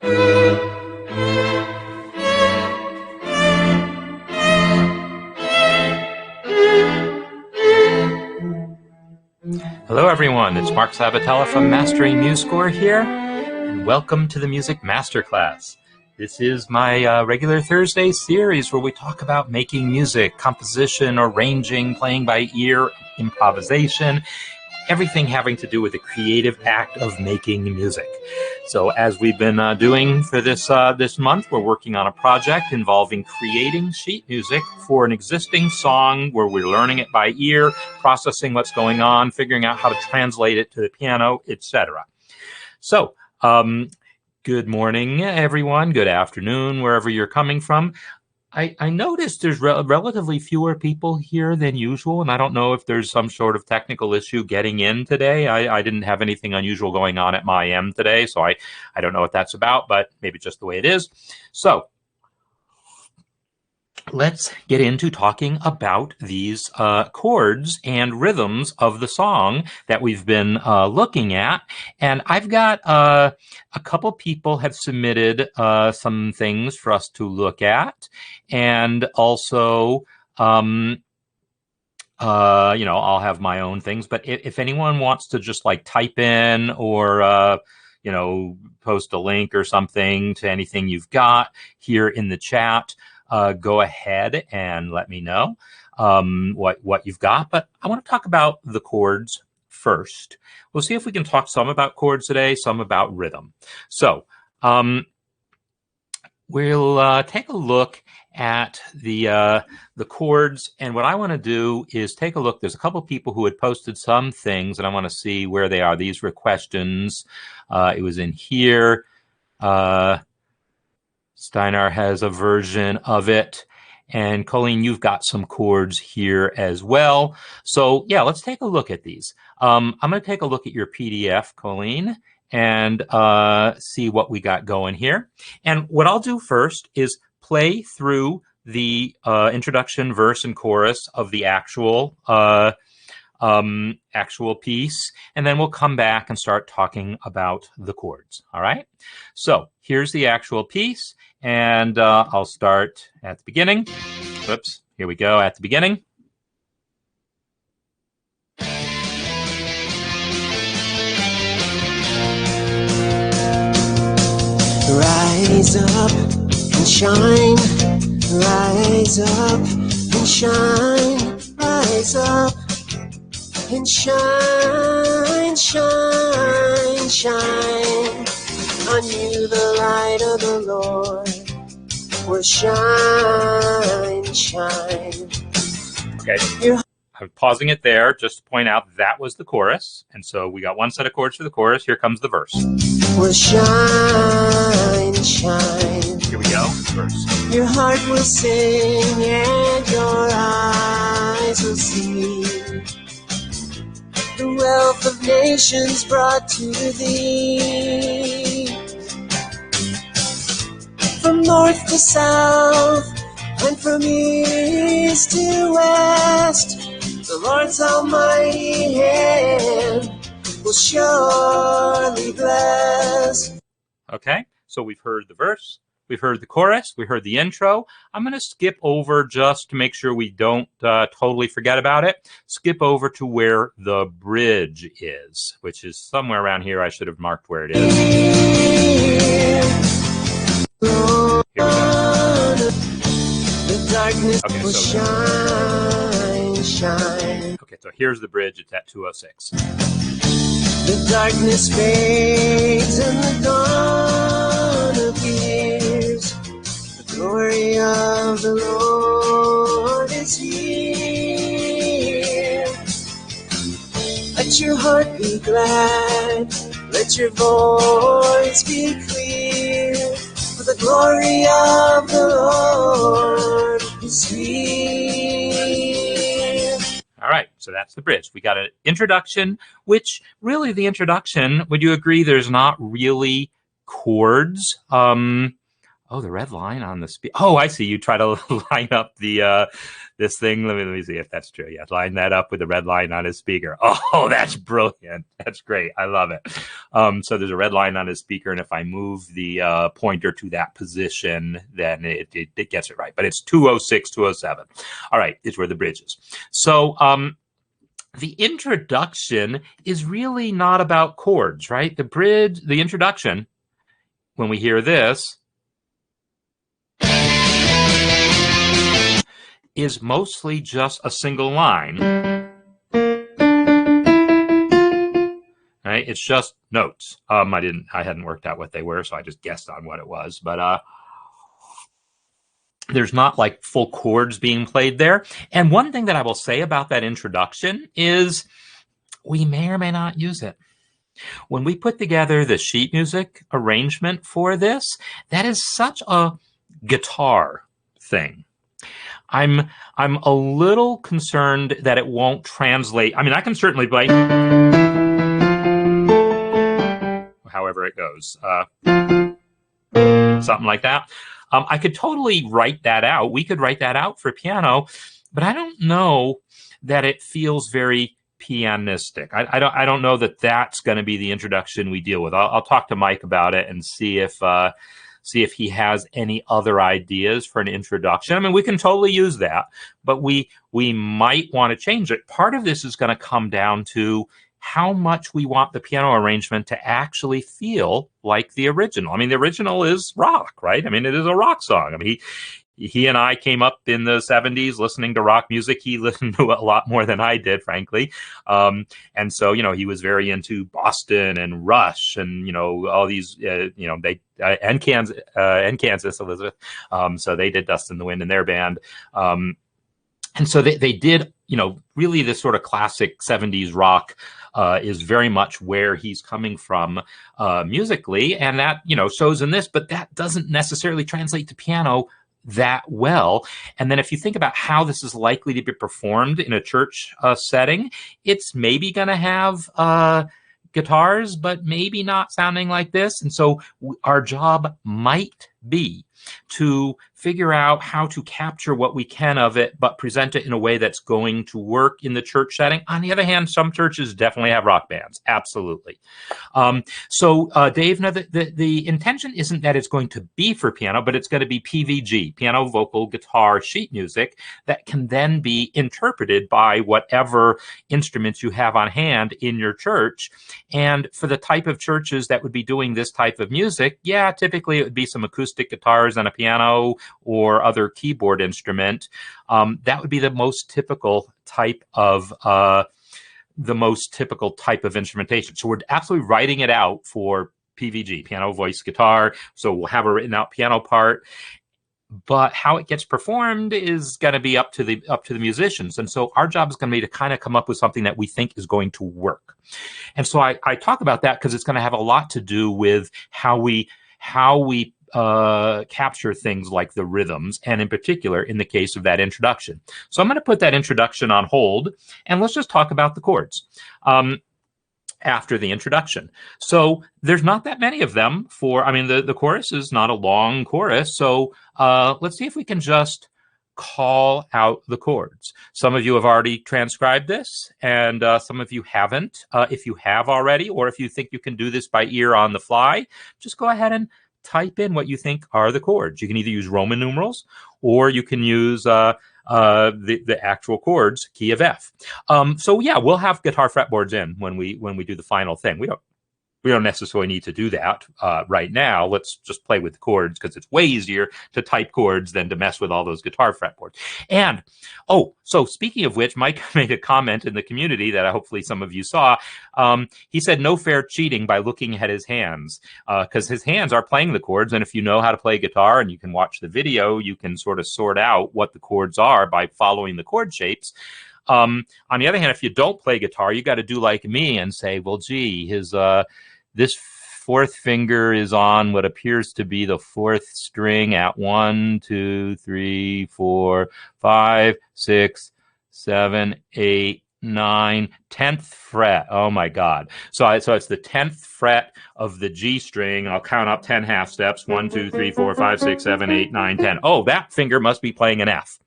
Hello everyone, it's Marc Sabatella from Mastering MuseScore here, and welcome to the Music Masterclass. This is my regular Thursday series where we talk about making music, composition, arranging, playing by ear, improvisation, everything having to do with the creative act of making music. So as we've been doing for this month, we're working on a project involving creating sheet music for an existing song where we're learning it by ear, processing what's going on, figuring out how to translate it to the piano, etc. So, good morning, everyone. Good afternoon, wherever you're coming from. I noticed there's relatively fewer people here than usual, and I don't know if there's some sort of technical issue getting in today. I didn't have anything unusual going on at my end today, so I don't know what that's about, but maybe just the way it is. So let's get into talking about these chords and rhythms of the song that we've been looking at. And I've got a couple people have submitted some things for us to look at. And also, I'll have my own things. But if anyone wants to just like type in or, post a link or something to anything you've got here in the chat, go ahead and let me know what you've got. But I want to talk about the chords first. We'll see if we can talk some about chords today, some about rhythm. So we'll take a look at the chords, and what I want to do is take a look. There's a couple people who had posted some things, and I want to see where they are. These were questions. It was in here. Steinar has a version of it. And Colleen, you've got some chords here as well. So yeah, let's take a look at these. I'm going to take a look at your PDF, Colleen, and see what we got going here. And what I'll do first is play through the introduction, verse, and chorus of the actual piece, and then we'll come back and start talking about the chords. All right. So here's the actual piece, and I'll start at the beginning. Whoops. Here we go at the beginning. Rise up and shine. Rise up and shine. Rise up and shine, shine, shine. On you the light of the Lord will shine, shine. Okay, I'm pausing it there just to point out that was the chorus. And so we got one set of chords for the chorus. Here comes the verse. Will shine, shine. Here we go, verse. Your heart will sing and your eyes will see the wealth of nations brought to thee. From north to south and from east to west, the Lord's almighty hand will surely bless. Okay, so we've heard the verse, we've heard the chorus, we heard the intro. I'm going to skip over just to make sure we don't totally forget about it. Skip over to where the bridge is, which is somewhere around here. I should have marked where it is. Here we go. The darkness okay, will shine, shine. Okay, so here's the bridge. It's at 206. The darkness fades and the dawn appears. The glory of the Lord is here. Let your heart be glad. Let your voice be clear. For the glory of the Lord is here. All right, so that's the bridge. We got an introduction, which really the introduction, would you agree there's not really chords Oh, the red line on the speaker. Oh, I see. You try to line up the this thing. Let me see if that's true. Yeah, line that up with the red line on his speaker. Oh, that's brilliant. That's great. I love it. So there's a red line on his speaker, and if I move the pointer to that position, then it gets it right. But it's 206, 207. All right, is where the bridge is. So the introduction is really not about chords, right? The bridge, the introduction, when we hear this, is mostly just a single line. Right? It's just notes. I hadn't worked out what they were, so I just guessed on what it was. But there's not like full chords being played there. And one thing that I will say about that introduction is we may or may not use it. When we put together the sheet music arrangement for this, that is such a guitar thing. I'm a little concerned that it won't translate. I mean, I can certainly play however it goes, something like that. I could totally write that out. We could write that out for piano, but I don't know that it feels very pianistic. I don't know that that's going to be the introduction we deal with. I'll talk to Mike about it and see if he has any other ideas for an introduction. I mean, we can totally use that, but we might want to change it. Part of this is going to come down to how much we want the piano arrangement to actually feel like the original. I mean, the original is rock, right? I mean, it is a rock song. I mean, he and I came up in the 70s listening to rock music. He listened to it a lot more than I did, frankly. And so, he was very into Boston and Rush and, all these, and Kansas, Elizabeth. So they did Dust in the Wind in their band. And so they did, really this sort of classic 70s rock is very much where he's coming from musically. And that, shows in this, but that doesn't necessarily translate to piano that well. And then if you think about how this is likely to be performed in a church setting, it's maybe going to have guitars, but maybe not sounding like this. And so our job might be to figure out how to capture what we can of it, but present it in a way that's going to work in the church setting. On the other hand, some churches definitely have rock bands. Absolutely. So Dave, no, the intention isn't that it's going to be for piano, but it's going to be PVG, piano, vocal, guitar, sheet music, that can then be interpreted by whatever instruments you have on hand in your church. And for the type of churches that would be doing this type of music, yeah, typically it would be some acoustic guitars and a piano or other keyboard instrument. That would be the most typical type of instrumentation. So we're absolutely writing it out for PVG, piano, voice, guitar. So we'll have a written out piano part, but how it gets performed is going to be up to the musicians. And so our job is going to be to kind of come up with something that we think is going to work. And so I talk about that because it's going to have a lot to do with how we capture things like the rhythms, and in particular in the case of that introduction. So I'm going to put that introduction on hold, and let's just talk about the chords after the introduction. So there's not that many of them the chorus is not a long chorus. So let's see if we can just call out the chords. Some of you have already transcribed this, and some of you haven't. If you have already, or if you think you can do this by ear on the fly, just go ahead and type in what you think are the chords. You can either use Roman numerals, or you can use the actual chords, key of F. So yeah, we'll have guitar fretboards in when we do the final thing. We don't necessarily need to do that right now. Let's just play with the chords because it's way easier to type chords than to mess with all those guitar fretboards. And, so speaking of which, Mike made a comment in the community that hopefully some of you saw. He said no fair cheating by looking at his hands, because his hands are playing the chords. And if you know how to play guitar and you can watch the video, you can sort of sort out what the chords are by following the chord shapes. On the other hand, if you don't play guitar, you got to do like me and say, well, gee, this fourth finger is on what appears to be the fourth string at 1, 2, 3, 4, 5, 6, 7, 8, 9, 10th fret. Oh my God. So it's the 10th fret of the G string. I'll count up 10 half steps. 1, 2, 3, 4, 5, 6, 7, 8, 9, 10. Oh, that finger must be playing an F.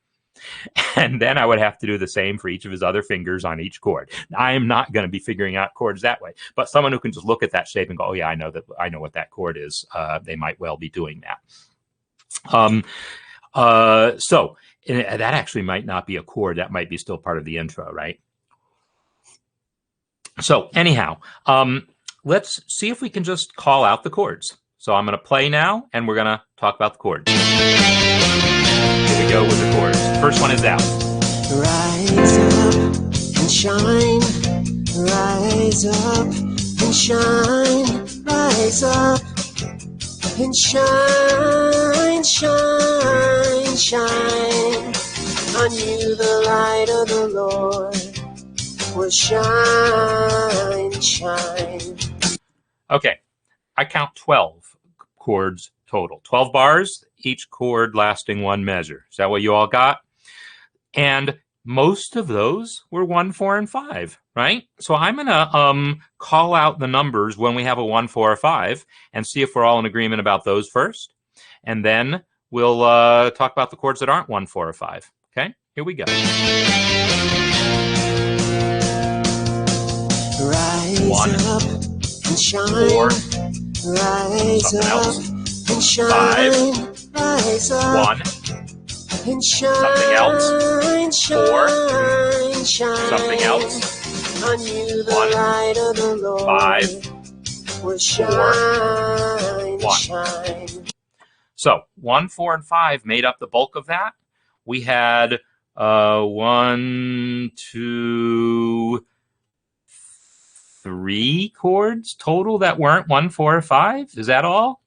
And then I would have to do the same for each of his other fingers on each chord. I am not going to be figuring out chords that way. But someone who can just look at that shape and go, oh yeah, I know what that chord is. They might well be doing that. So that actually might not be a chord. That might be still part of the intro, right? So anyhow, let's see if we can just call out the chords. So I'm going to play now, and we're going to talk about the chords. Here we go with the chords. First one is out. Rise up and shine. Rise up and shine. Rise up and shine, shine, shine. On you the light of the Lord will shine, shine. Okay, I count 12 chords total. 12 bars, each chord lasting one measure. Is that what you all got? And most of those were 1, 4, and 5, right? So I'm going to call out the numbers when we have a 1, 4, or 5 and see if we're all in agreement about those first. And then we'll talk about the chords that aren't 1, 4, or 5. Okay, here we go. Rise 1, up and shine. 4, Rise something up else. and shine. Rise up 1, and shine. something else. 4, Shine. something else. On you the 1, light of the Lord 5, will 4, shine, 1. shine. So 1, 4, and 5 made up the bulk of that. We had 1, 2, 3 chords total that weren't 1, 4, or 5. Is that all?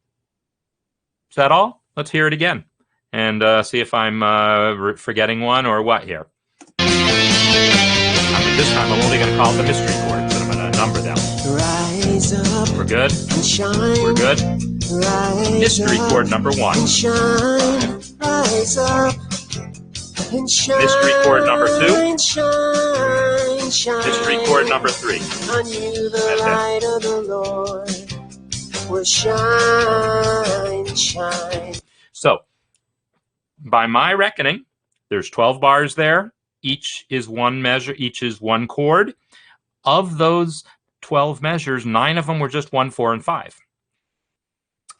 Is that all? Let's hear it again and see if I'm forgetting one or what here. I mean, this time I'm only going to call it the mystery chords, and I'm going to number them. Rise up We're good? and shine. We're good? Rise Mystery up chord number 1. and shine. Rise up and shine. Mystery chord number 2. Shine, shine. Mystery chord number 3. On you the That's light of the Lord will shine, shine. So, by my reckoning, there's 12 bars there. Each is one measure. Each is one chord. Of those 12 measures, 9 of them were just 1, 4, and 5.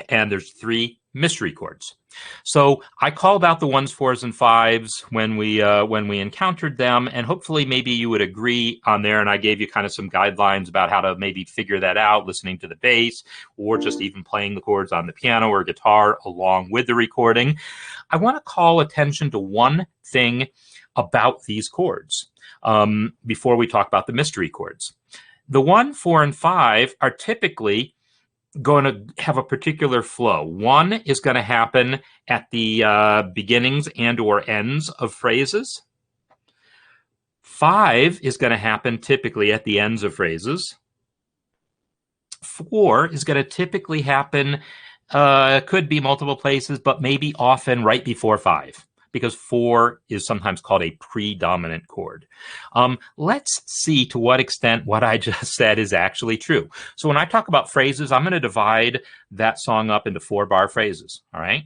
And there's 3 mystery chords. So I called out the 1s, 4s, and 5s when we encountered them, and hopefully maybe you would agree on there, and I gave you kind of some guidelines about how to maybe figure that out, listening to the bass, or just even playing the chords on the piano or guitar along with the recording. I want to call attention to one thing about these chords before we talk about the mystery chords. The 1, 4, and 5 are typically going to have a particular flow. 1 is going to happen at the beginnings and or ends of phrases. 5 is going to happen typically at the ends of phrases. 4 is going to typically happen, could be multiple places, but maybe often right before 5. Because 4 is sometimes called a predominant chord. Let's see to what extent what I just said is actually true. So when I talk about phrases, I'm going to divide that song up into 4-bar phrases, all right?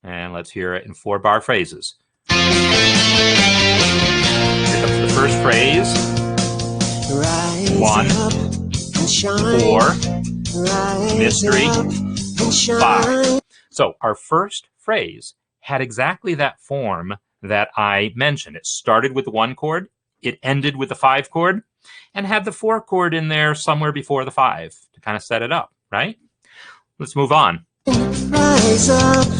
And let's hear it in 4-bar phrases. Here comes the first phrase. 1, 4, mystery, 5. So our first phrase had exactly that form that I mentioned. It started with the 1 chord, it ended with the 5 chord, and had the 4 chord in there somewhere before the 5 to kind of set it up, right? Let's move on.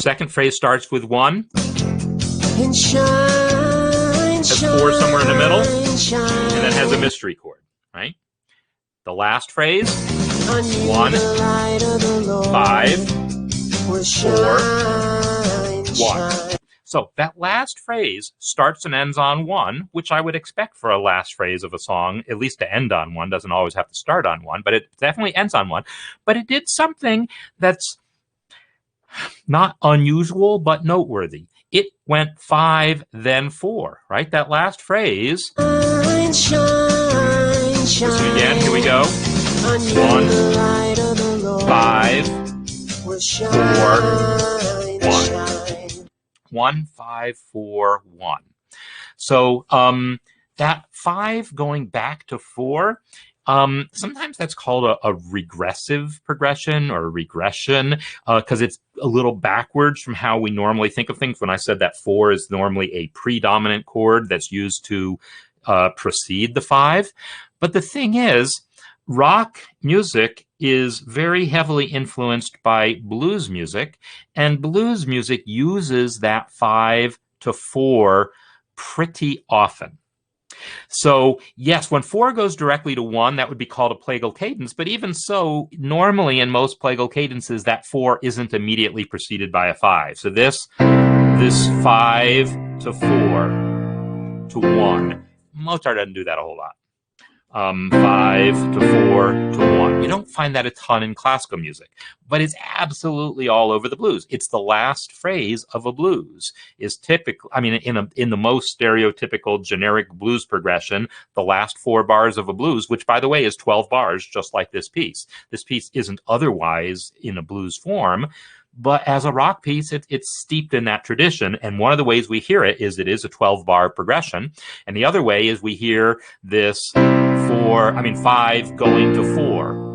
Second phrase starts with 1, has 4 somewhere in the middle, and then has a mystery chord, right? The last phrase, 1, 5, 4, 1. So that last phrase starts and ends on 1, which I would expect for a last phrase of a song, at least to end on 1. Doesn't always have to start on 1, but it definitely ends on 1. But it did something that's not unusual, but noteworthy. It went 5, then 4, right? That last phrase shine, shine. Listen again. Here we go. 1, 5, 4, 1. 1, 5, 4, 1. So that 5 going back to 4, sometimes that's called a regressive progression or regression because it's a little backwards from how we normally think of things. When I said that 4 is normally a predominant chord that's used to precede the 5. But the thing is, rock music is very heavily influenced by blues music, and blues music uses that 5 to 4 pretty often. So yes, when 4 goes directly to 1, that would be called a plagal cadence. But even so, normally in most plagal cadences, that 4 isn't immediately preceded by a 5. So this 5 to 4 to 1, Mozart doesn't do that a whole lot. 5 to 4 to 1. You don't find that a ton in classical music, but it's absolutely all over the blues. It's the last phrase of a blues is typical. I mean, in the most stereotypical generic blues progression, the last 4 bars of a blues, which by the way is 12 bars, just like this piece. This piece isn't otherwise in a blues form, but as a rock piece, it's steeped in that tradition. And one of the ways we hear it is a 12-bar progression. And the other way is we hear this 5 going to 4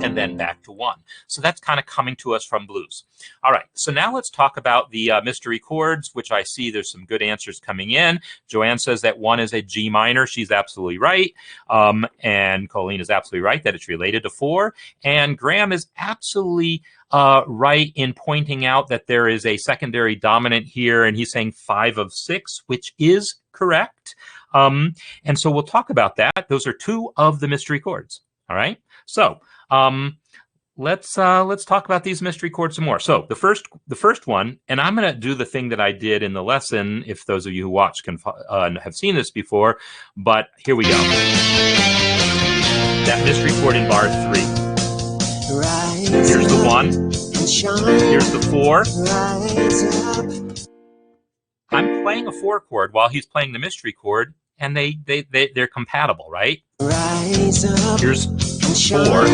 and then back to 1. So that's kind of coming to us from blues. All right, so now let's talk about the mystery chords, which I see there's some good answers coming in. Joanne says that 1 is a G minor. She's absolutely right. And Colleen is absolutely right that it's related to 4. And Graham is absolutely right in pointing out that there is a secondary dominant here, and he's saying 5 of 6, which is correct. And so we'll talk about that. Those are 2 of the mystery chords. All right. So let's talk about these mystery chords some more. So the first one, and I'm going to do the thing that I did in the lesson, if those of you who watch can have seen this before, but here we go. That mystery chord in bar 3. Here's the 1. Here's the 4. I'm playing a 4 chord while he's playing the mystery chord, and they're compatible, right? Here's 4.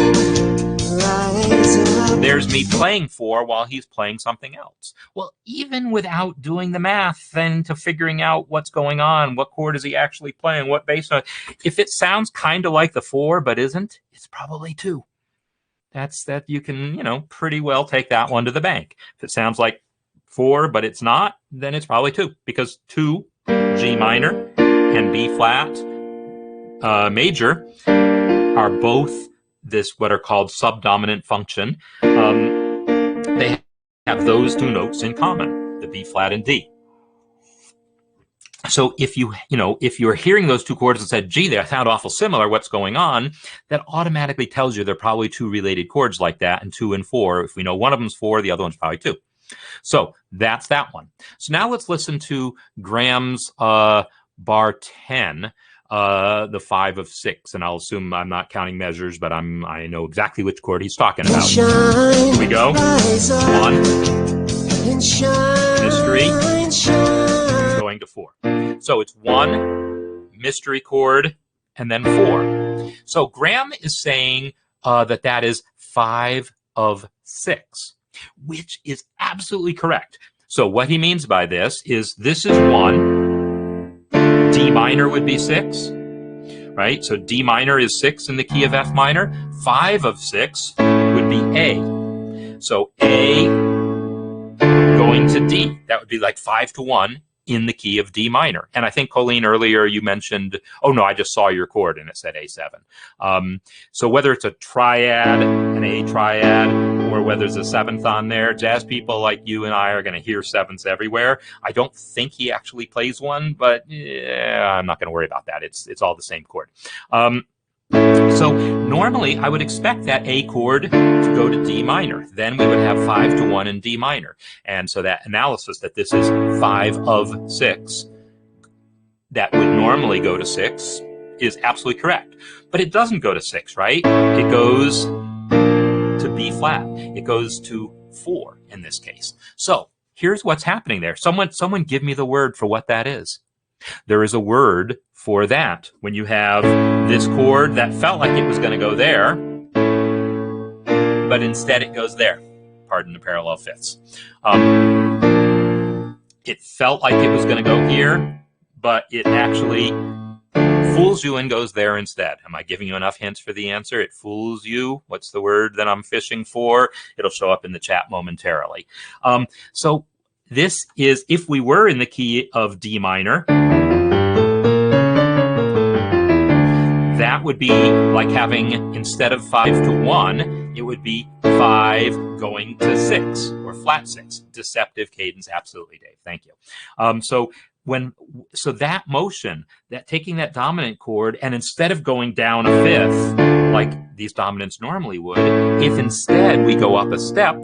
There's me playing 4 while he's playing something else. Well, even without doing the math then to figuring out what's going on, what chord is he actually playing, what bass note, if it sounds kind of like the 4 but isn't, it's probably 2. That you can, pretty well take that one to the bank. If it sounds like 4 but it's not, then it's probably 2, because 2, G minor, and B flat major are both what are called subdominant function. They have those 2 notes in common, the B flat and D. So if you're hearing those 2 chords and said, gee, they sound awful similar, what's going on? That automatically tells you they're probably 2 related chords like that, and 2 and 4. If we know one of them's 4, the other one's probably 2. So that's that one. So now let's listen to Graham's bar 10, the 5 of 6, and I'll assume I'm not counting measures, but I know exactly which chord he's talking about. Here we go. 1, mystery, going to 4. So it's 1, mystery chord, and then 4. So Graham is saying that is 5 of 6, which is absolutely correct. So what he means by this is 1, D minor would be 6, right? So D minor is 6 in the key of F minor. 5 of 6 would be A. So A going to D. That would be like 5 to 1 in the key of D minor. And I think, Colleen, earlier you mentioned, oh no, I just saw your chord and it said A7. So whether it's a triad, an A triad, or whether there's a 7th on there, jazz people like you and I are going to hear 7ths everywhere. I don't think he actually plays one, but I'm not going to worry about that. It's all the same chord. So normally I would expect that A chord to go to D minor. Then we would have 5 to 1 in D minor. And so that analysis that this is 5 of 6 that would normally go to 6 is absolutely correct. But it doesn't go to 6, right? It goes to B flat. It goes to 4 in this case. So here's what's happening there. Someone give me the word for what that is. There is a word for that. When you have this chord that felt like it was going to go there, but instead it goes there. Pardon the parallel fifths. It felt like it was going to go here, but it actually fools you and goes there instead. Am I giving you enough hints for the answer? It fools you. What's the word that I'm fishing for? It'll show up in the chat momentarily. So this is, if we were in the key of D minor, that would be like having, instead of 5 to 1, it would be 5 going to 6 or flat 6. Deceptive cadence, absolutely, Dave. Thank you. So that motion, that taking that dominant chord, and instead of going down a fifth like these dominants normally would, if instead we go up a step,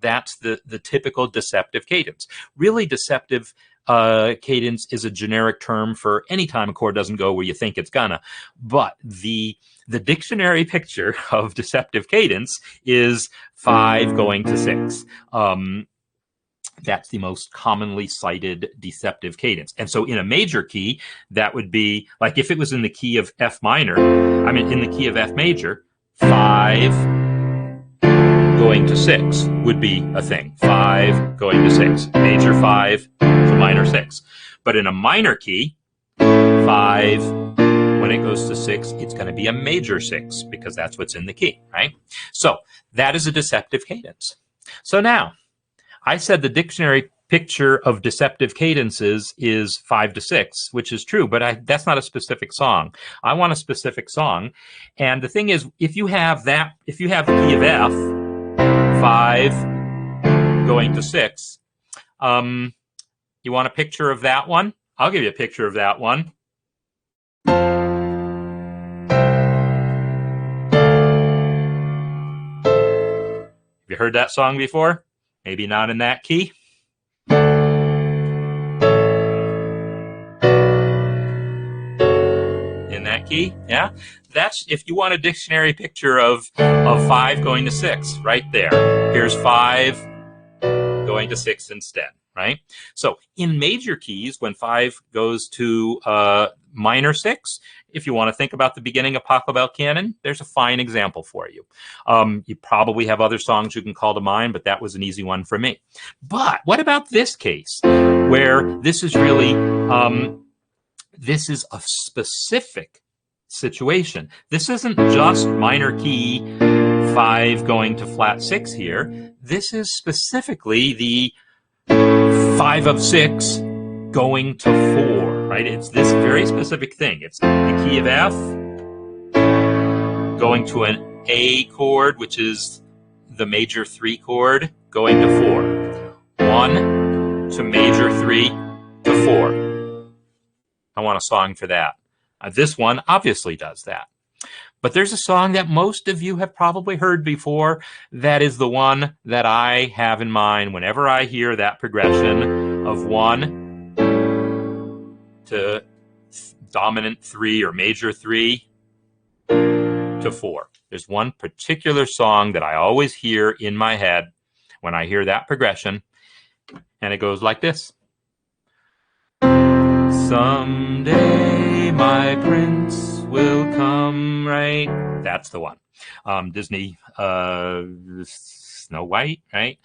that's the typical deceptive cadence. Really, deceptive cadence is a generic term for any time a chord doesn't go where you think it's gonna. But the dictionary picture of deceptive cadence is 5 going to 6. That's the most commonly cited deceptive cadence. And so in a major key, that would be like if it was in the key of F minor, in the key of F major, 5 going to 6 would be a thing. 5 going to 6. Major 5 to minor 6. But in a minor key, 5, when it goes to 6, it's going to be a major 6 because that's what's in the key, right? So that is a deceptive cadence. So now, I said the dictionary picture of deceptive cadences is 5 to 6, which is true, but that's not a specific song. I want a specific song. And the thing is, if you have the key of F, 5 going to 6, you want a picture of that one? I'll give you a picture of that one. Have you heard that song before? Maybe not in that key. In that key, yeah. That's if you want a dictionary picture of 5 going to 6, right there. Here's 5 going to 6 instead, right? So in major keys, when 5 goes to minor 6, if you want to think about the beginning of Pachelbel canon, there's a fine example for you. You probably have other songs you can call to mind, but that was an easy one for me. But what about this case, where this is really, this is a specific situation. This isn't just minor key 5 going to flat 6 here. This is specifically the 5 of 6 going to 4. Right? It's this very specific thing. It's the key of F going to an A chord, which is the major 3 chord, going to 4. 1 to major 3 to 4. I want a song for that. This one obviously does that. But there's a song that most of you have probably heard before that is the one that I have in mind whenever I hear that progression of 1 to dominant 3 or major 3 to 4. There's one particular song that I always hear in my head when I hear that progression, and it goes like this. Someday my prince will come, right? That's the one. Disney, Snow White, right?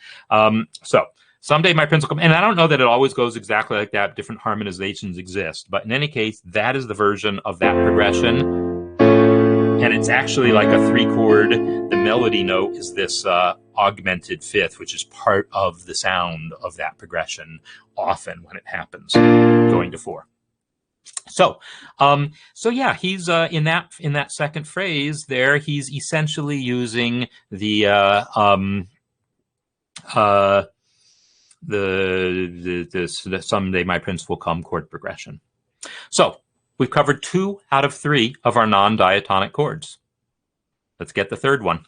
So someday my prince will come. And I don't know that it always goes exactly like that. Different harmonizations exist. But in any case, that is the version of that progression. And it's actually like a 3-chord. The melody note is this augmented fifth, which is part of the sound of that progression often when it happens, going to 4. So yeah, he's in that second phrase there, he's essentially using the someday my prince will come chord progression. So we've covered 2 out of 3 of our non-diatonic chords. Let's get the third one.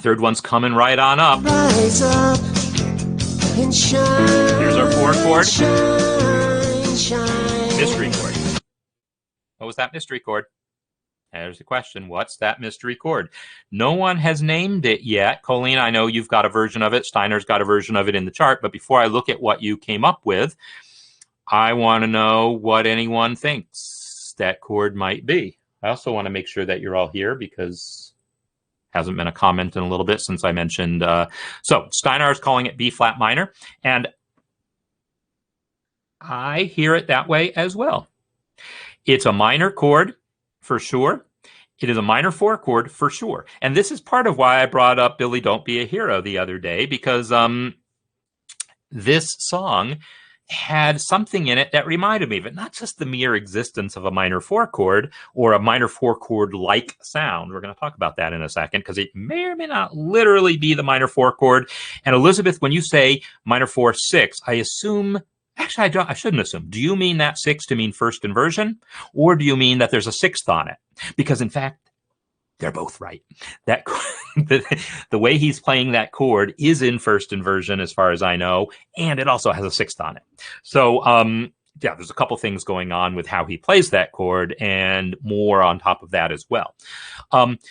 Third one's coming right on up. Rise up and shine. Here's our 4 chord. Shine, shine. Mystery chord. What was that mystery chord? There's the question. What's that mystery chord? No one has named it yet. Colleen, I know you've got a version of it. Steiner's got a version of it in the chart. But before I look at what you came up with, I want to know what anyone thinks that chord might be. I also want to make sure that you're all here because hasn't been a comment in a little bit since I mentioned. So Steinar is calling it B flat minor, and I hear it that way as well. It's a minor chord for sure. It is a minor 4 chord for sure. And this is part of why I brought up Billy Don't Be a Hero the other day, because this song had something in it that reminded me of it, not just the mere existence of a minor 4 chord or a minor 4 chord like sound. We're going to talk about that in a second because it may or may not literally be the minor 4 chord. And Elizabeth, when you say minor 4 6, I assume, actually I shouldn't assume. Do you mean that 6 to mean first inversion, or do you mean that there's a 6th on it? Because in fact, they're both right. That the way he's playing that chord is in first inversion, as far as I know, and it also has a 6th on it. So, yeah, there's a couple things going on with how he plays that chord, and more on top of that as well.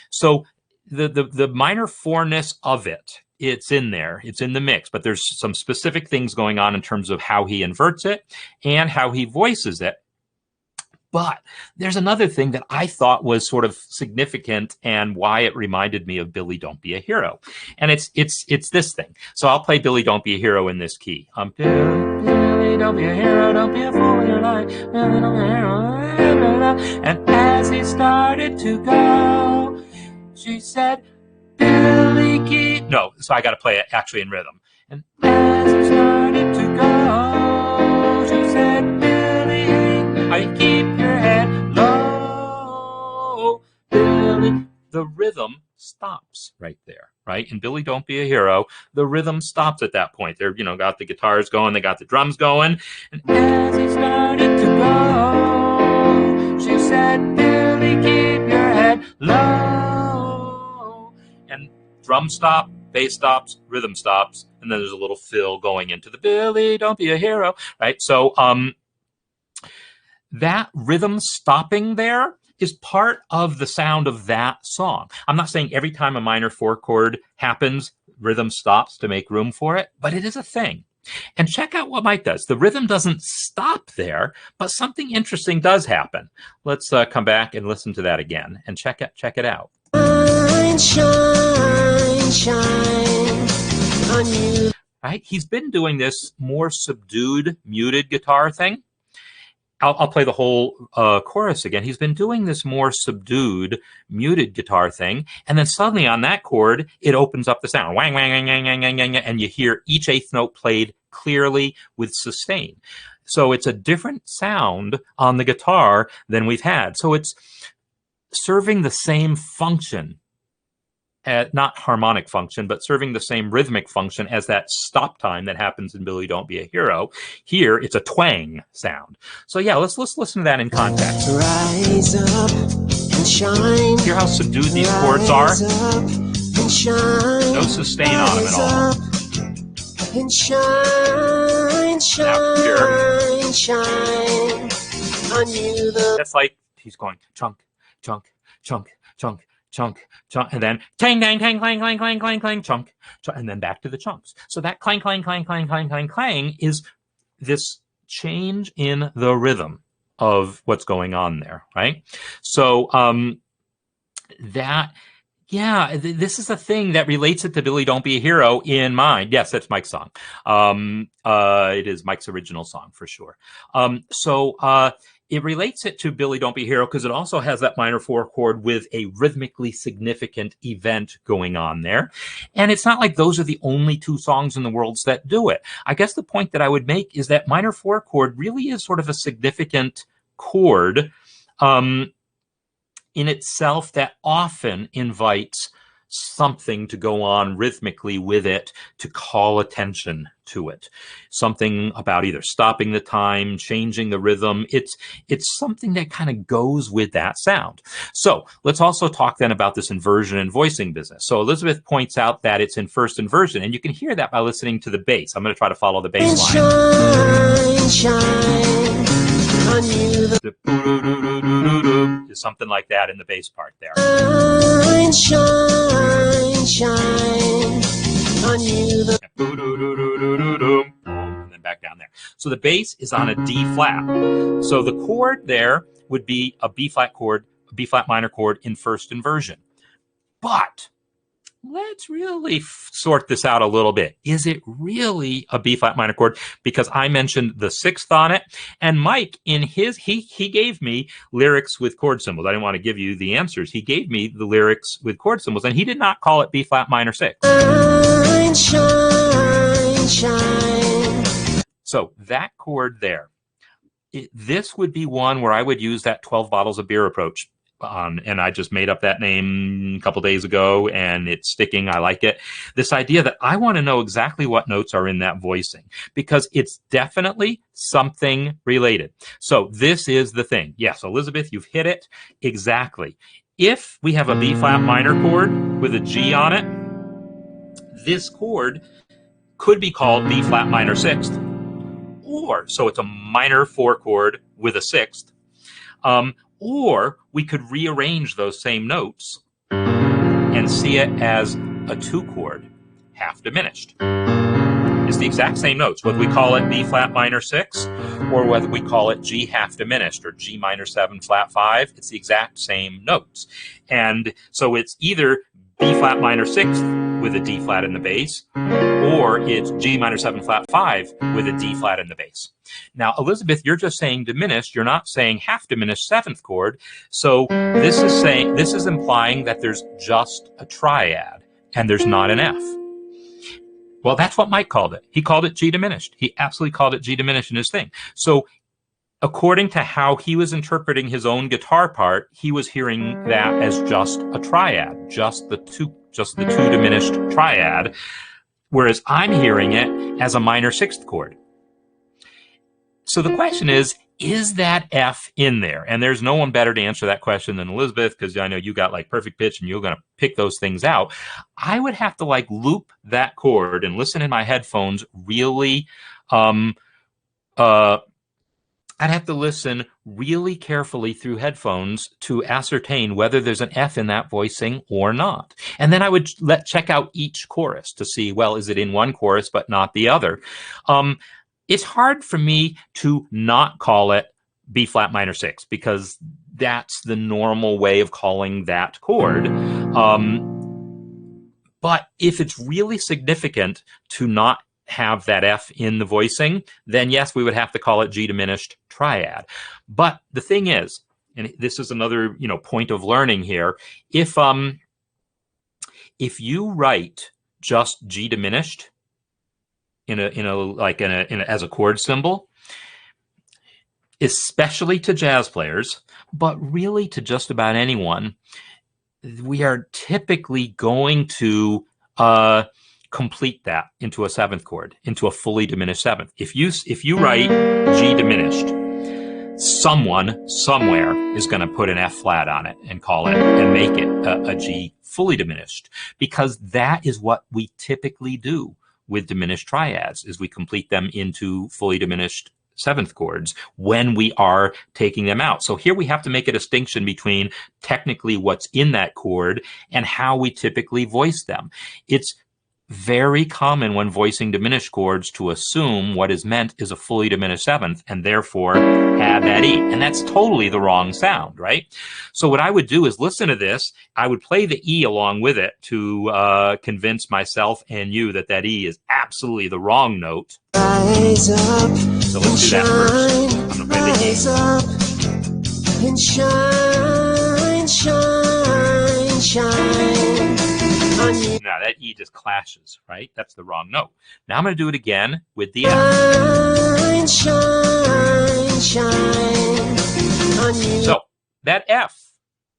So the minor 4-ness of it, it's in there, it's in the mix, but there's some specific things going on in terms of how he inverts it and how he voices it. But there's another thing that I thought was sort of significant and why it reminded me of Billy Don't Be a Hero. And it's this thing. So I'll play Billy Don't Be a Hero in this key. Billy, don't be a hero, don't be a fool in your life. Billy, don't be a hero. And as he started to go, she said, Billy, keep... No, so I got to play it actually in rhythm. And as he started to go, she said, Billy, I keep your head low. Billy, the rhythm stops right there, right? And Billy Don't Be a Hero, the rhythm stops at that point. They're, got the guitars going, they got the drums going. And as he started to go, she said, Billy, keep your head low. And drum stop, bass stops, rhythm stops, and then there's a little fill going into the Billy Don't Be a Hero, right? So that rhythm stopping there is part of the sound of that song. I'm not saying every time a minor 4 chord happens, rhythm stops to make room for it, but it is a thing. And check out what Mike does. The rhythm doesn't stop there, but something interesting does happen. Let's come back and listen to that again and check it out. Shine, shine on you. Right? He's been doing this more subdued, muted guitar thing. I'll play the whole chorus again. He's been doing this more subdued, muted guitar thing, and then suddenly on that chord, it opens up the sound. Wang, wang, wang, wang, wang, wang, wang, and you hear each 8th note played clearly with sustain. So it's a different sound on the guitar than we've had. So it's serving the same function. Not harmonic function, but serving the same rhythmic function as that stop time that happens in Billy Don't Be a Hero. Here, it's a twang sound. So yeah, let's listen to that in context. Rise up and shine. Hear how subdued these chords are? No sustain on them at all. And shine, shine, shine on you. That's like he's going chunk, chunk, chunk, chunk, chunk, chunk, and then tang, tang, tang, clang, clang, clang, clang, clang, chunk, and then back to the chunks. So that clang, clang, clang, clang, clang, clang, clang is this change in the rhythm of what's going on there, right? So this is a thing that relates it to Billy Don't Be a Hero in mind. Yes, that's Mike's song. It is Mike's original song for sure. It relates it to Billy Don't Be a Hero because it also has that minor 4 chord with a rhythmically significant event going on there. And it's not like those are the only 2 songs in the world that do it. I guess the point that I would make is that minor 4 chord really is sort of a significant chord in itself that often invites something to go on rhythmically with it to call attention to it. Something about either stopping the time, changing the rhythm. It's something that kind of goes with that sound. So let's also talk then about this inversion and voicing business. So Elizabeth points out that it's in first inversion, and you can hear that by listening to the bass. I'm going to try to follow the bass line. Shine, shine on you. Is something like that in the bass part there. Shine, shine, shine on you. And then back down there. So the bass is on a D flat. So the chord there would be a B flat chord, a B flat minor chord in first inversion. But let's really sort this out a little bit. Is it really a B flat minor chord? Because I mentioned the sixth on it, and Mike in his he gave me lyrics with chord symbols. I didn't want to give you the answers. He gave me the lyrics with chord symbols, and he did not call it B flat minor 6. Shine, shine, shine. So that chord there, this would be one where I would use that 12 bottles of beer approach. And I just made up that name a couple days ago, and it's sticking. I like it. This idea that I want to know exactly what notes are in that voicing, because it's definitely something related. So this is the thing. Yes, Elizabeth, you've hit it exactly. If we have a B flat minor chord with a G on it, this chord could be called B flat minor 6th. Or, so it's a minor 4 chord with a 6th. Or we could rearrange those same notes and see it as a 2 chord, half diminished. It's the exact same notes, whether we call it B flat minor 6 or whether we call it G half diminished or G minor 7 flat 5. It's the exact same notes. And so it's either B flat minor 6th with a D flat in the bass, or it's G minor 7 flat 5 with a D flat in the bass. Now, Elizabeth, you're just saying diminished. You're not saying half diminished 7th chord. So this is implying that there's just a triad and there's not an F. Well, that's what Mike called it. He called it G diminished. He absolutely called it G diminished in his thing. So according to how he was interpreting his own guitar part, he was hearing that as just a triad, just the two diminished triad, whereas I'm hearing it as a minor 6th chord. So the question is that F in there? And there's no one better to answer that question than Elizabeth, because I know you got like perfect pitch and you're going to pick those things out. I would have to like loop that chord and listen in my headphones really. I'd have to listen really carefully through headphones to ascertain whether there's an F in that voicing or not. And then I would check out each chorus to see, well, is it in one chorus but not the other? It's hard for me to not call it B flat minor 6 because that's the normal way of calling that chord. But if it's really significant to not have that F in the voicing, then yes, we would have to call it G diminished triad. But the thing is, and this is another point of learning here, if you write just G diminished as a chord symbol, especially to jazz players, but really to just about anyone, we are typically going to complete that into a 7th chord, into a fully diminished 7th. If you write G diminished, someone somewhere is going to put an F flat on it and call it and make it a G fully diminished, because that is what we typically do with diminished triads, is we complete them into fully diminished 7th chords when we are taking them out. So here we have to make a distinction between technically what's in that chord and how we typically voice them. It's very common when voicing diminished chords to assume what is meant is a fully diminished 7th and therefore add that E. And that's totally the wrong sound, right? So what I would do is listen to this. I would play the E along with it to convince myself and you that that E is absolutely the wrong note. Rise up, so let's do that first. I'm going to play the E. Rise up and shine, shine, shine. Now that E just clashes, right? That's the wrong note. Now I'm going to do it again with the F. Shine, shine, so that F,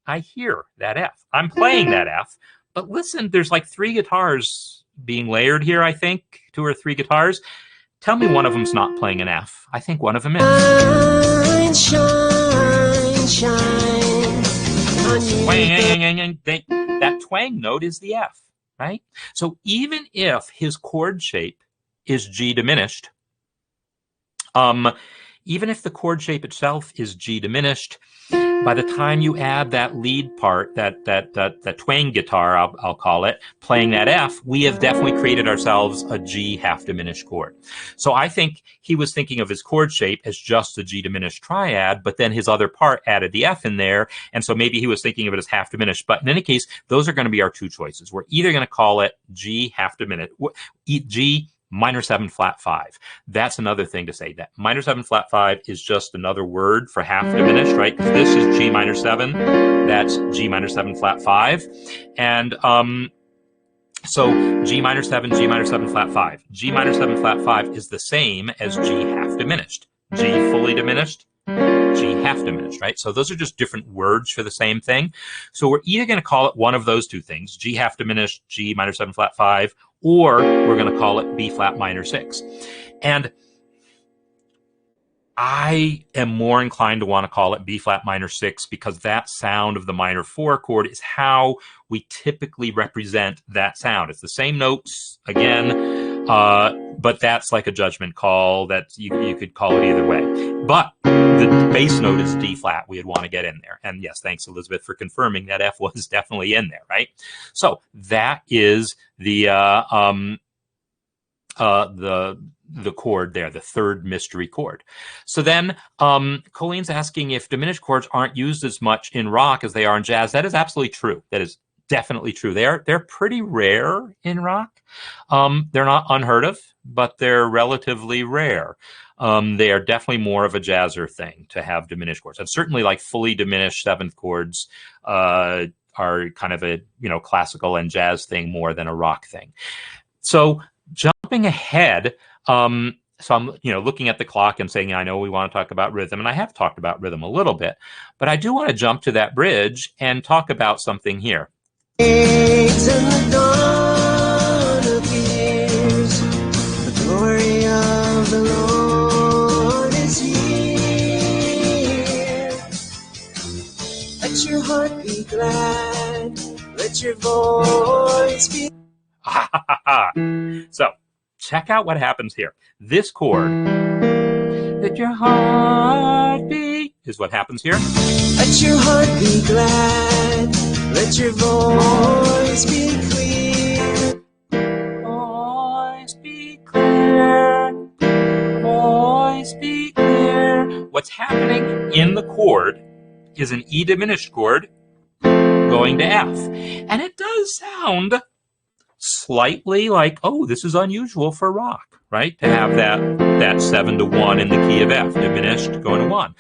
I hear that F. I'm playing that F, but listen, there's like 3 guitars being layered here, I think, 2 or 3 guitars. Tell me one of them's not playing an F. I think one of them is. Shine, shine, that twang note is the F, right? So even if his chord shape is G diminished, even if the chord shape itself is G diminished, by the time you add that lead part, that twang guitar, I'll call it, playing that F, we have definitely created ourselves a G half diminished chord. So I think he was thinking of his chord shape as just a G diminished triad, but then his other part added the F in there, and so maybe he was thinking of it as half diminished. But in any case, those are going to be our two choices. We're either going to call it G half diminished, G minor 7 flat 5. That's another thing to say. That minor 7 flat 5 is just another word for half diminished, right? Because this is G minor 7. That's G minor 7 flat 5. And so G minor 7, G minor 7 flat 5. G minor 7 flat 5 is the same as G half diminished. G fully diminished, G half diminished, right? So those are just different words for the same thing. So we're either going to call it one of those two things, G half diminished, G minor 7 flat 5, or we're going to call it B flat minor 6. And I am more inclined to want to call it B flat minor 6 because that sound of the minor 4 chord is how we typically represent that sound. It's the same notes again, but that's like a judgment call that you could call it either way. But the bass note is D flat. We'd want to get in there. And yes, thanks Elizabeth for confirming that F was definitely in there, right? So that is the chord there, the third mystery chord. So then Colleen's asking if diminished chords aren't used as much in rock as they are in jazz. That is absolutely true. That is definitely true. They're pretty rare in rock. They're not unheard of, but they're relatively rare. They are definitely more of a jazzer thing to have diminished chords. And certainly like fully diminished seventh chords are kind of a, classical and jazz thing more than a rock thing. So jumping ahead, so I'm, looking at the clock and saying, I know we want to talk about rhythm, and I have talked about rhythm a little bit, but I do want to jump to that bridge and talk about something here. And the dawn appears, the glory of the Lord is here. Let your heart be glad, let your voice be. So check out what happens here. This chord, let your heart be, is what happens here. Let your heart be glad, let your voice be clear. Voice be clear, voice be clear. What's happening in the chord is an E diminished chord going to F. And it does sound slightly like, oh, this is unusual for rock, right? To have that 7 to 1 in the key of F, diminished going to 1.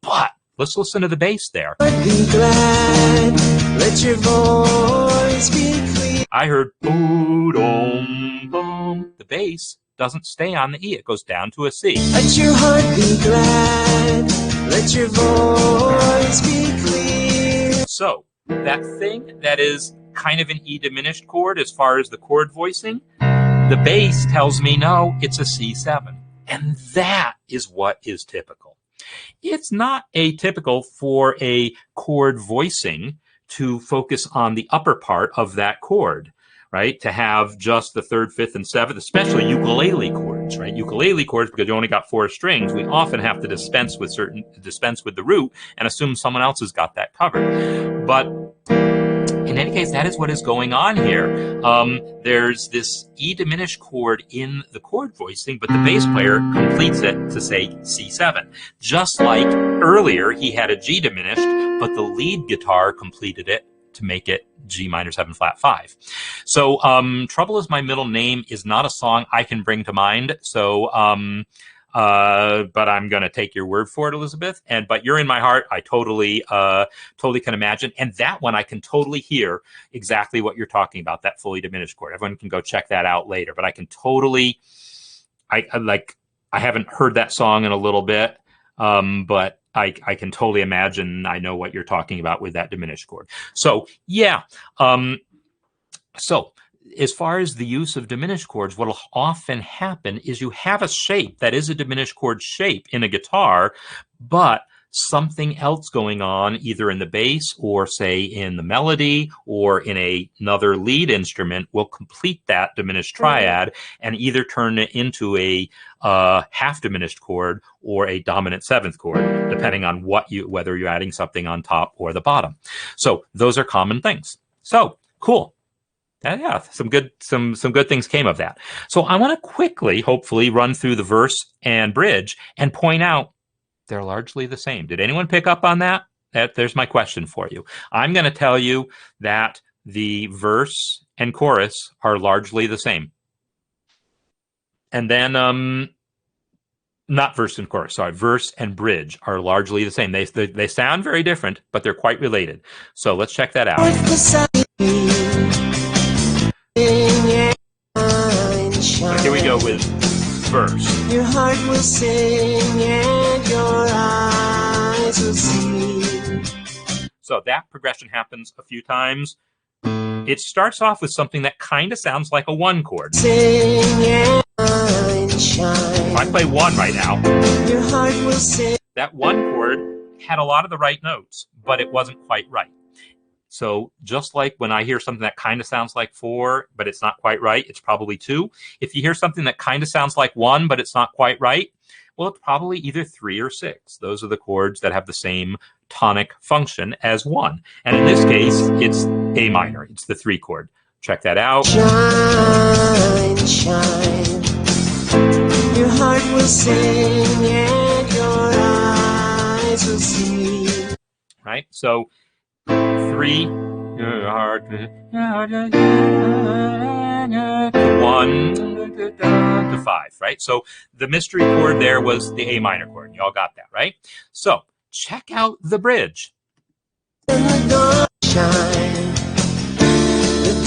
But let's listen to the bass there. Be glad, let your voice be clear. I heard boom, boom. The bass doesn't stay on the E. It goes down to a C. Let your heart be glad, let your voice be clear. So that thing that is kind of an E diminished chord as far as the chord voicing, the bass tells me no, it's a C7. And that is what is typical. It's not atypical for a chord voicing to focus on the upper part of that chord, right? To have just the third, fifth, and seventh, especially ukulele chords, right? Ukulele chords, because you only got 4 strings, we often have to dispense with the root and assume someone else has got that covered. But in any case, that is what is going on here. There's this E diminished chord in the chord voicing, but the bass player completes it to say C7. Just like earlier, he had a G diminished, but the lead guitar completed it to make it G minor 7 flat 5. So Trouble Is My Middle Name is not a song I can bring to mind. So but I'm going to take your word for it, Elizabeth. But You're in My Heart, I totally can imagine. And that one, I can totally hear exactly what you're talking about, that fully diminished chord. Everyone can go check that out later. But I can totally, I haven't heard that song in a little bit, but I can totally imagine. I know what you're talking about with that diminished chord. So, yeah. So as far as the use of diminished chords, what will often happen is you have a shape that is a diminished chord shape in a guitar, but something else going on either in the bass or say in the melody or in another lead instrument will complete that diminished triad and either turn it into a half diminished chord or a dominant seventh chord, depending on whether you're adding something on top or the bottom. So those are common things. So cool. Yeah, some good things came of that. So I want to quickly, hopefully, run through the verse and bridge and point out they're largely the same. Did anyone pick up on that? There's my question for you. I'm going to tell you that the verse and chorus are largely the same. And then, not verse and chorus, sorry, verse and bridge are largely the same. They sound very different, but they're quite related. So let's check that out. So here we go with verse. Your heart will sing and your eyes will see. So that progression happens a few times. It starts off with something that kind of sounds like a one chord. Sing and shine. If I play one right now, your heart will sing. That one chord had a lot of the right notes, but it wasn't quite right. So just like when I hear something that kind of sounds like 4, but it's not quite right, it's probably 2. If you hear something that kind of sounds like 1, but it's not quite right, well, it's probably either 3 or 6. Those are the chords that have the same tonic function as 1. And in this case, it's A minor. It's the 3 chord. Check that out. Shine, shine. Your heart will sing and your eyes will see. Right? So 3, your heart, 1 to 5, right? So the mystery chord there was the A minor chord. You all got that, right? So check out the bridge. The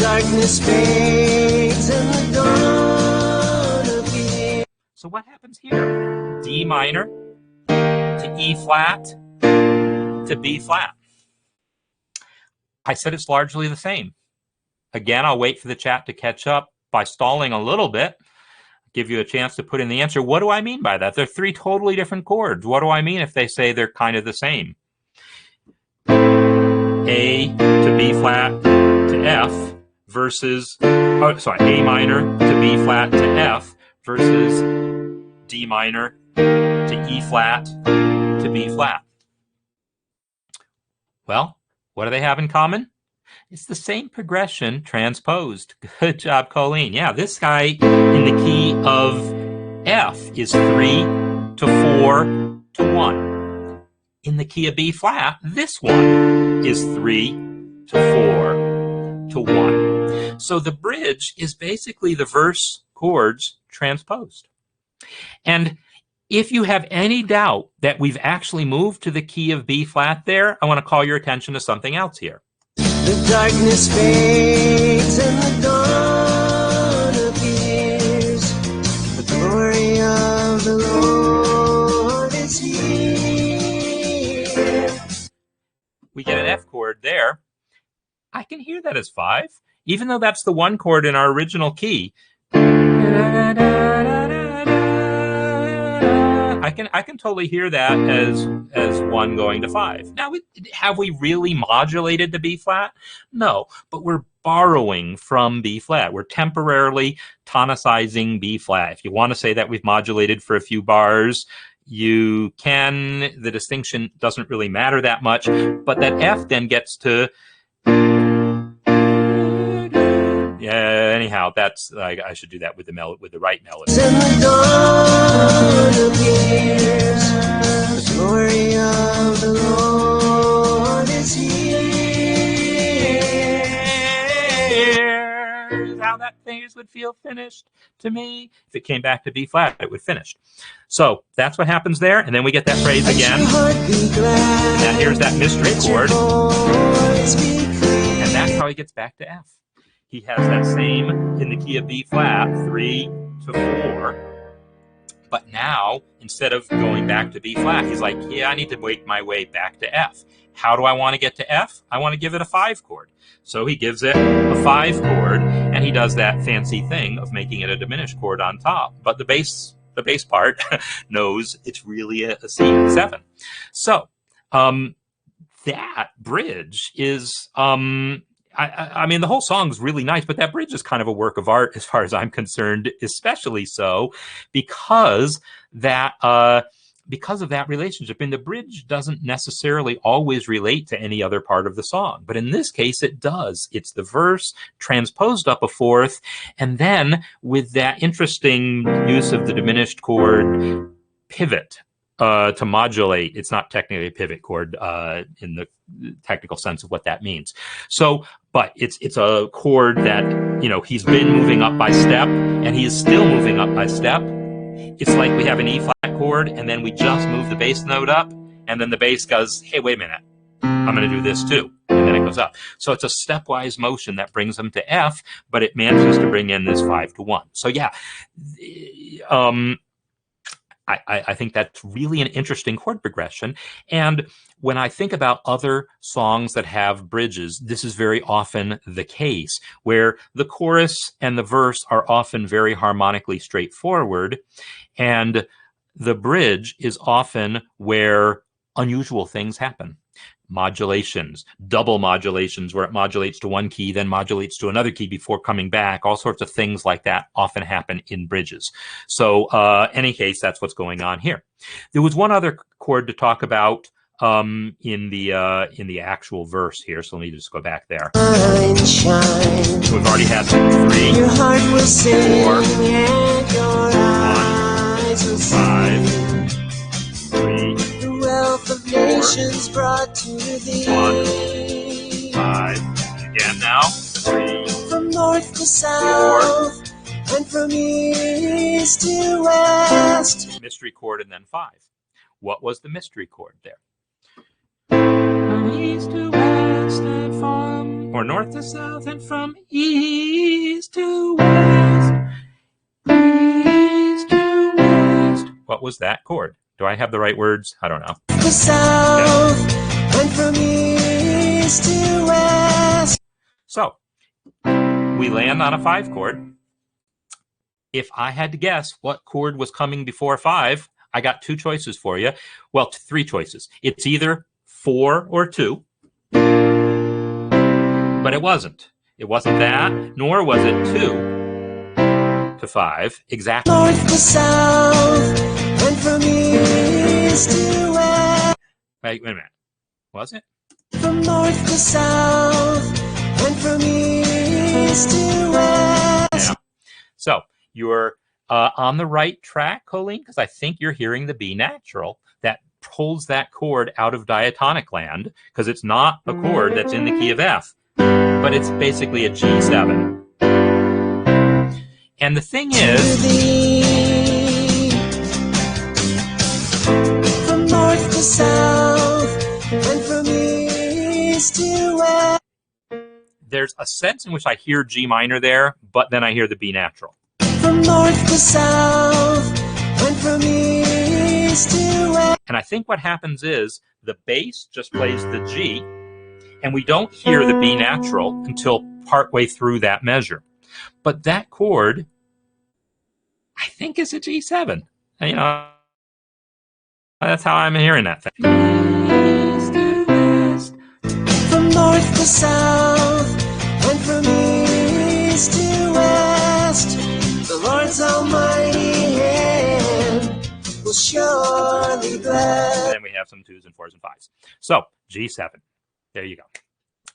darkness fades and the dawn appears. So what happens here? D minor to E flat to B flat. I said it's largely the same. Again, I'll wait for the chat to catch up by stalling a little bit, give you a chance to put in the answer. What do I mean by that? They're 3 totally different chords. What do I mean if they say they're kind of the same? A to B flat to F versus, A minor to B flat to F versus D minor to E flat to B flat. Well, what do they have in common? It's the same progression transposed. Good job, Colleen. Yeah, this guy in the key of F is 3 to 4 to 1. In the key of B flat, this one is 3 to 4 to 1. So the bridge is basically the verse chords transposed. And if you have any doubt that we've actually moved to the key of B flat there, I want to call your attention to something else here. The darkness fades and the dawn appears. The glory of the Lord is here. We get an F chord there. I can hear that as 5, even though that's the 1 chord in our original key. I can totally hear that as 1 going to 5. Now, have we really modulated the B flat? No, but we're borrowing from B flat. We're temporarily tonicizing B flat. If you want to say that we've modulated for a few bars, you can. The distinction doesn't really matter that much, but that F then gets to. Yeah, anyhow, that's I should do that with the right melody. The dawn appears, the glory of the Lord is here. How that phrase would feel finished to me. If it came back to B flat, it would finish. So that's what happens there, and then we get that phrase again. And then here's that mystery chord, and that's how he gets back to F. He has that same in the key of B flat, 3 to 4. But now, instead of going back to B flat, he's like, yeah, I need to make my way back to F. How do I want to get to F? I want to give it a 5 chord. So he gives it a 5 chord, and he does that fancy thing of making it a diminished chord on top. But the bass part knows it's really a C7. So that bridge is, I mean, the whole song's really nice, but that bridge is kind of a work of art as far as I'm concerned, especially so because that, because of that relationship. And the bridge doesn't necessarily always relate to any other part of the song, but in this case it does. It's the verse transposed up a fourth, and then with that interesting use of the diminished chord pivot to modulate. It's not technically a pivot chord in the technical sense of what that means. So, but it's a chord that, you know, he's been moving up by step, and he is still moving up by step. It's like we have an E flat chord, and then we just move the bass note up, and then the bass goes, hey, wait a minute, I'm going to do this too. And then it goes up. So it's a stepwise motion that brings him to F, but it manages to bring in this 5-to-1. So yeah, I think that's really an interesting chord progression. And when I think about other songs that have bridges, this is very often the case, where the chorus and the verse are often very harmonically straightforward, and the bridge is often where unusual things happen. Modulations, double modulations, where it modulates to one key, then modulates to another key before coming back. All sorts of things like that often happen in bridges. So any case, that's what's going on here. There was one other chord to talk about in the actual verse here. So let me just go back there. Shine. We've already had 3, Your heart will sing 4, and your eyes will 5, see 3, the wealth of nations brought to thee. 5. Again now. 3, From north to south and from east to west. Mystery chord, and then 5. What was the mystery chord there? From east to west and from, or north to south and from east to west. East to west. What was that chord? Do I have the right words? I don't know. The south and from east to west. So we land on a 5 chord. If I had to guess what chord was coming before 5, I got 2 choices for you. Well, 3 choices. It's either 4 or 2, but it wasn't. It wasn't that, nor was it 2 to 5 exactly. North to south and from east to west. Wait a minute. Was it? From north to south and from east to west. Yeah. So you're on the right track, Colleen, because I think you're hearing the B natural that pulls that chord out of diatonic land, because it's not a chord that's in the key of F, but it's basically a G7. And the thing is, from north to south and from east to west. there's a sense in which I hear G minor there, but then I hear the B natural. From north to south and from east to west. And I think what happens is the bass just plays the G, and we don't hear the B natural until partway through that measure. But that chord, I think, is a G7. You know, that's how I'm hearing that thing. East to west. From north to south and from east to west. The Lord's almighty hand will surely bless. And then we have some 2s and 4s and 5s. So G7. There you go.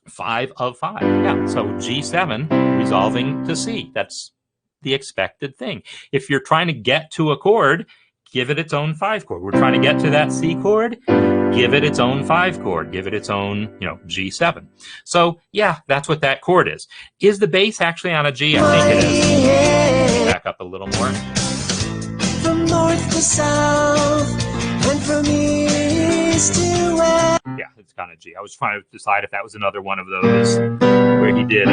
5 of 5. Yeah. So G7 resolving to C. That's the expected thing. If you're trying to get to a chord, give it its own 5 chord. We're trying to get to that C chord, give it its own 5 chord. Give it its own, G7. So yeah, that's what that chord is. Is the bass actually on a G? I think it is. Back up a little more. From north to south and from east to west. Yeah, it's kind of G. I was trying to decide if that was another one of those where he did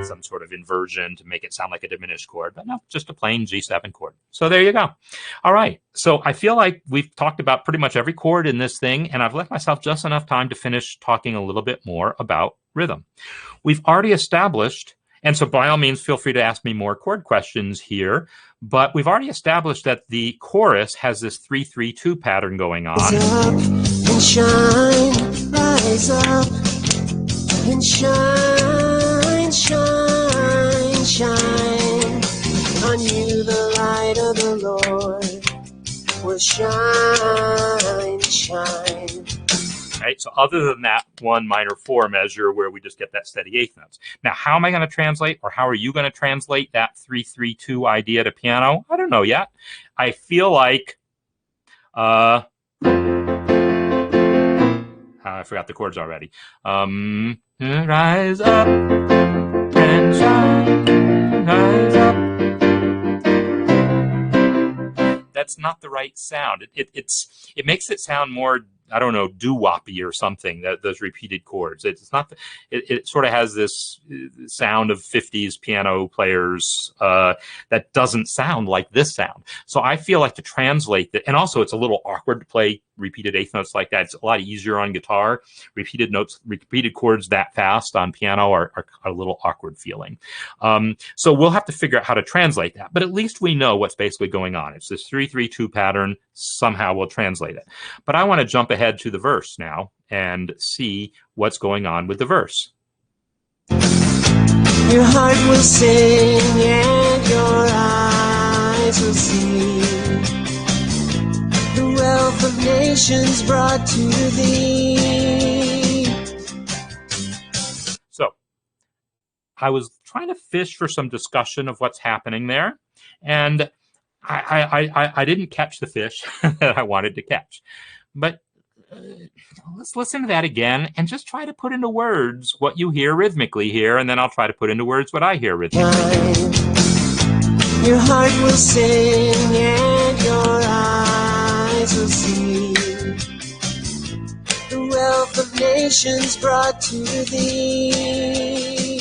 some sort of inversion to make it sound like a diminished chord, but no, just a plain G7 chord. So there you go. All right. So I feel like we've talked about pretty much every chord in this thing, and I've left myself just enough time to finish talking a little bit more about rhythm. We've already established, and so by all means, feel free to ask me more chord questions here, but we've already established that the chorus has this 3-3-2 pattern going on. shine, rise up and shine, shine, shine. On you the light of the Lord will shine, shine. Right? So other than that 1 minor 4 measure where we just get that steady eighth notes. Now, how am I going to translate, or how are you going to translate that 3-3-2 idea to piano? I don't know yet. I feel like I forgot the chords already. Rise up and shine, rise up. That's not the right sound. It makes it sound more, I don't know, doo-woppy or something, those repeated chords. It's not, it sort of has this sound of 50s piano players that doesn't sound like this sound. So I feel like to translate that, and also it's a little awkward to play repeated eighth notes like that. It's a lot easier on guitar. Repeated notes, repeated chords that fast on piano are a little awkward feeling. So we'll have to figure out how to translate that, but at least we know what's basically going on. It's this 3-3-2 pattern. Somehow we'll translate it. But I want to jump ahead to the verse now and see what's going on with the verse. Your heart will sing and your eyes will see the wealth of nations brought to thee. So I was trying to fish for some discussion of what's happening there, and I didn't catch the fish that I wanted to catch. But let's listen to that again and just try to put into words what you hear rhythmically here, and then I'll try to put into words what I hear rhythmically. Your heart will sing and your eyes will see the wealth of nations brought to thee.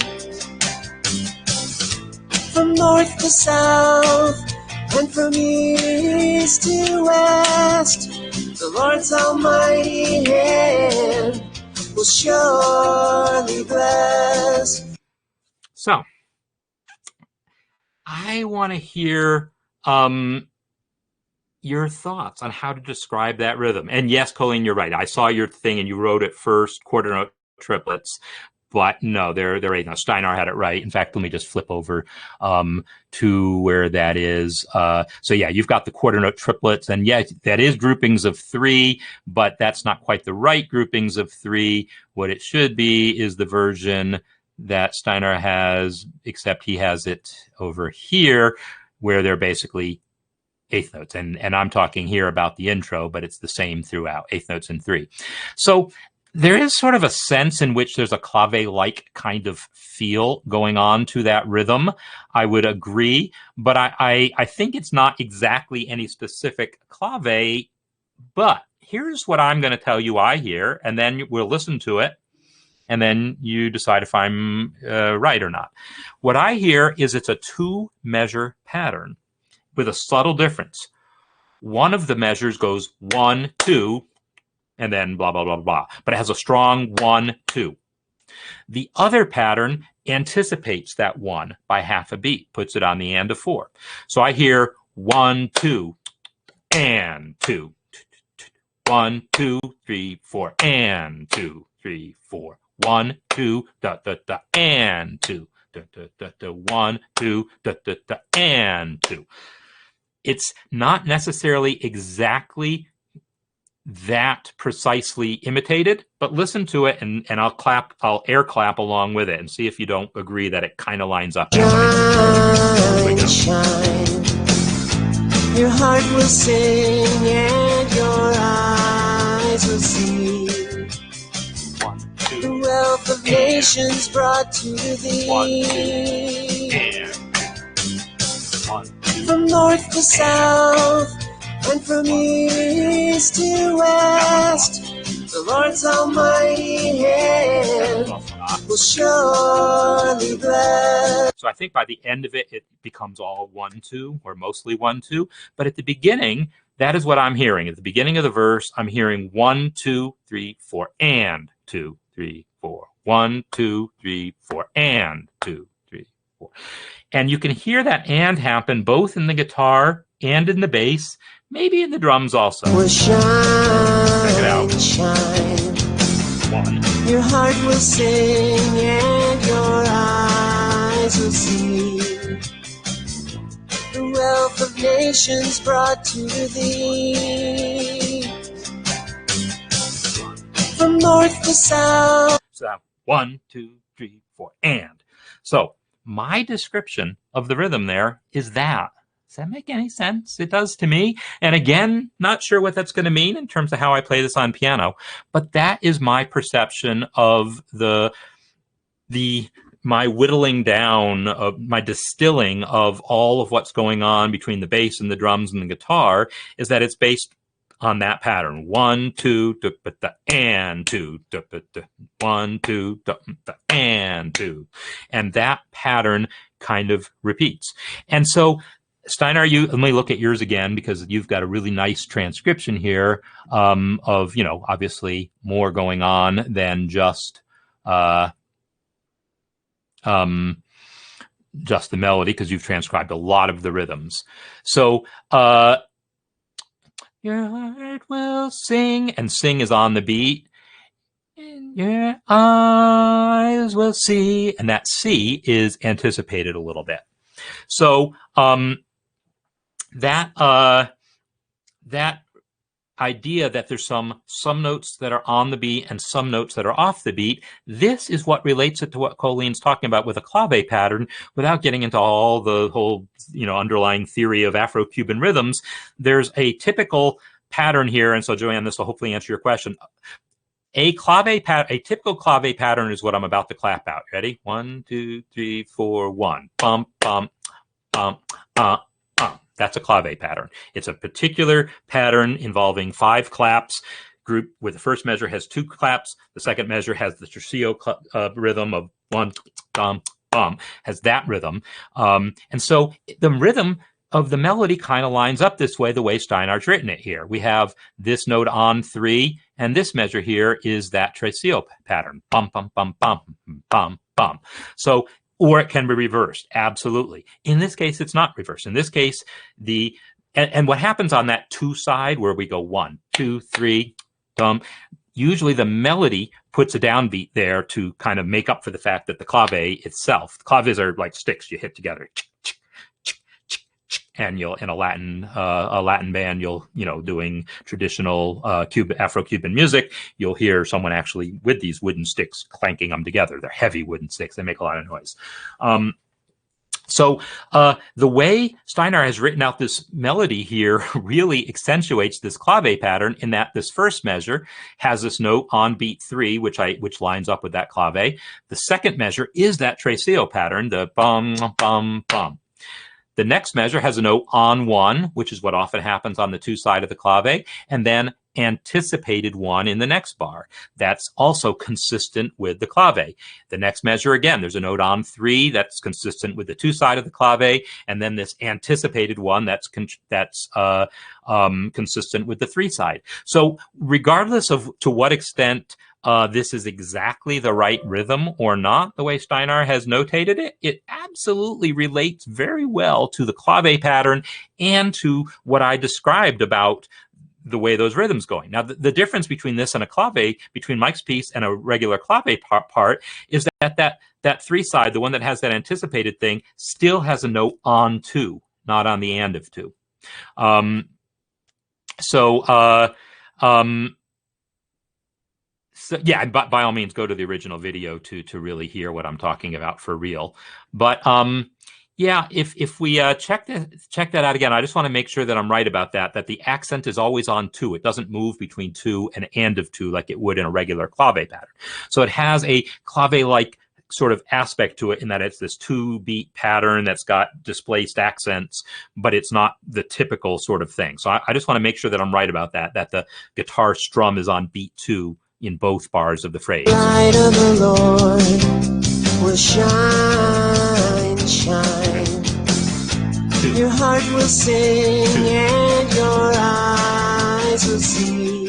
From north to south and from east to west, the Lord's almighty hand will surely bless. So, I want to hear your thoughts on how to describe that rhythm. And yes, Colleen, you're right. I saw your thing and you wrote it first, quarter note triplets. But no, there ain't no. Steinar had it right. In fact, let me just flip over to where that is. So yeah, you've got the quarter note triplets, and yeah, that is groupings of 3, but that's not quite the right groupings of 3. What it should be is the version that Steinar has, except he has it over here, where they're basically eighth notes. And I'm talking here about the intro, but it's the same throughout, eighth notes in 3. So there is sort of a sense in which there's a clave-like kind of feel going on to that rhythm. I would agree, but I think it's not exactly any specific clave. But here's what I'm going to tell you I hear, and then we'll listen to it, and then you decide if I'm right or not. What I hear is it's a 2-measure pattern with a subtle difference. One of the measures goes 1, 2, and then blah, blah, blah, blah. But it has a strong 1, 2. The other pattern anticipates that 1 by half a beat, puts it on the and of 4. So I hear 1, 2, and 2. 1, 2, 3, 4, and 2, 3, 4. 1, 2, da, da, da, and 2. Da, da, da, da, 1, 2, da, da, da, and 2. It's not necessarily exactly that precisely imitated, but listen to it and I'll air clap along with it and see if you don't agree that it kind of lines up. Shine, shine. Your heart will sing and your eyes will see 1, 2, the wealth of nations brought to thee. 1, 2, and 1, 2. From north to south and from east to west, the Lord's almighty hand will surely bless. So I think by the end of it, it becomes all 1, 2, or mostly 1, 2. But at the beginning, that is what I'm hearing. At the beginning of the verse, I'm hearing 1, 2, 3, 4, and 2, 3, 4. 1, 2, 3, 4, and 2, 3, 4. And you can hear that and happen both in the guitar and in the bass, maybe in the drums also. Will shine, it out. Shine. 1. Your heart will sing and your eyes will see the wealth of nations brought to thee. From north to south. So 1, 2, 3, 4, and. So my description of the rhythm there is that. Does that make any sense? It does to me. And again, not sure what that's going to mean in terms of how I play this on piano, but that is my perception of my whittling down, of my distilling of all of what's going on between the bass and the drums and the guitar, is that it's based on that pattern. 1, 2, and 2, 1, 2, and 2. And that pattern kind of repeats. And so Steinar, let me look at yours again, because you've got a really nice transcription here of, obviously more going on than just the melody, because you've transcribed a lot of the rhythms. So your heart will sing, and sing is on the beat. And your eyes will see, and that see is anticipated a little bit. So that idea that there's some notes that are on the beat and some notes that are off the beat, this is what relates it to what Colleen's talking about with a clave pattern, without getting into all the whole underlying theory of Afro-Cuban rhythms. There's a typical pattern here, and so Joanne, this will hopefully answer your question. A typical clave pattern is what I'm about to clap out. Ready? 1, 2, 3, 4, 1. Bump, bump, bump, That's a clave pattern. It's a particular pattern involving 5 claps, group where the first measure has 2 claps, the second measure has the tercio rhythm of 1, has that rhythm. And so the rhythm of the melody kind of lines up this way, the way Steinar's written it here. We have this note on 3, and this measure here is that tercio pattern. Bum, bum, bum, bum, bum, bum. So, or it can be reversed, absolutely. In this case, it's not reversed. In this case, and what happens on that 2 side, where we go 1, 2, 3, usually the melody puts a downbeat there to kind of make up for the fact that the clave itself, claves are like sticks you hit together. And you'll, in a Latin band, doing traditional Afro-Cuban music, you'll hear someone actually with these wooden sticks clanking them together. They're heavy wooden sticks. They make a lot of noise. So the way Steinar has written out this melody here really accentuates this clave pattern, in that this first measure has this note on beat 3, which lines up with that clave. The second measure is that tercio pattern, the bum, bum, bum. The next measure has a note on 1, which is what often happens on the 2 side of the clave, and then anticipated 1 in the next bar. That's also consistent with the clave. The next measure, again, there's a note on 3 that's consistent with the 2 side of the clave, and then this anticipated 1 that's consistent with the 3 side. So regardless of to what extent this is exactly the right rhythm or not, the way Steinar has notated it, it absolutely relates very well to the clave pattern and to what I described about the way those rhythms going. Now, the difference between this and a clave, between Mike's piece and a regular clave part, is that 3 side, the one that has that anticipated thing, still has a note on 2, not on the and of 2. So yeah, by all means, go to the original video to really hear what I'm talking about for real. But yeah, if we check that out again, I just want to make sure that I'm right about that the accent is always on 2. It doesn't move between 2 and of 2 like it would in a regular clave pattern. So it has a clave-like sort of aspect to it, in that it's this 2-beat pattern that's got displaced accents, but it's not the typical sort of thing. So I just want to make sure that I'm right about that the guitar strum is on beat 2 in both bars of the phrase. Light of the Lord will shine, shine. 2. Your heart will sing 2. And your eyes will see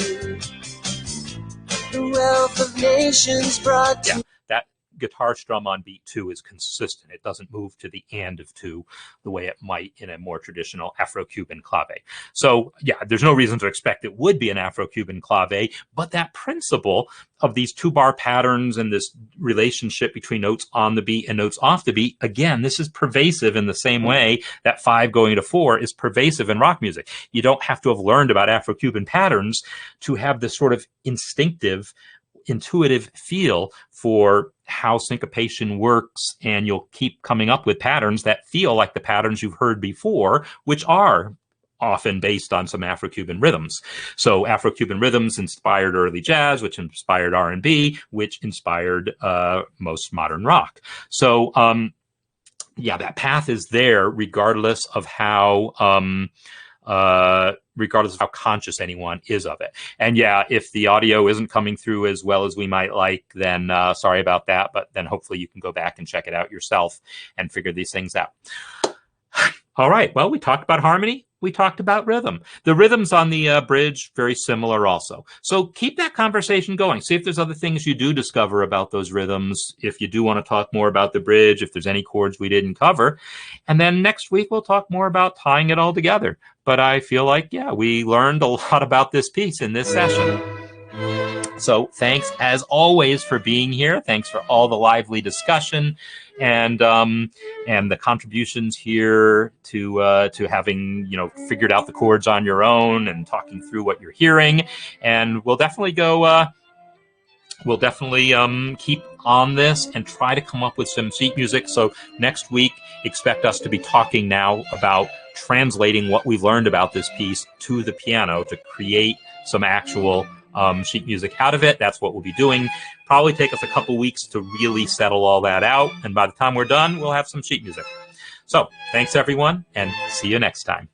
the wealth of nations brought to. Yeah, guitar strum on beat 2 is consistent. It doesn't move to the and of 2 the way it might in a more traditional Afro-Cuban clave. So yeah, there's no reason to expect it would be an Afro-Cuban clave, but that principle of these 2-bar patterns and this relationship between notes on the beat and notes off the beat, again, this is pervasive in the same way that 5 going to 4 is pervasive in rock music. You don't have to have learned about Afro-Cuban patterns to have this sort of instinctive, intuitive feel for how syncopation works, and you'll keep coming up with patterns that feel like the patterns you've heard before, which are often based on some Afro-Cuban rhythms. So Afro-Cuban rhythms inspired early jazz, which inspired R&B, which inspired most modern rock. So yeah, that path is there regardless of how conscious anyone is of it. And yeah, if the audio isn't coming through as well as we might like, then sorry about that, but then hopefully you can go back and check it out yourself and figure these things out. All right, well, we talked about harmony. We talked about rhythm. The rhythms on the bridge, very similar also. So keep that conversation going. See if there's other things you do discover about those rhythms. If you do want to talk more about the bridge, if there's any chords we didn't cover. And then next week, we'll talk more about tying it all together. But I feel like, yeah, we learned a lot about this piece in this session. So thanks, as always, for being here. Thanks for all the lively discussion and the contributions here to having, you know, figured out the chords on your own and talking through what you're hearing. And we'll definitely go. We'll definitely keep on this and try to come up with some sheet music. So next week, expect us to be talking now about translating what we've learned about this piece to the piano to create some actual sheet music out of it. That's what we'll be doing. Probably take us a couple weeks to really settle all that out. And by the time we're done, we'll have some sheet music. So thanks, everyone, and see you next time.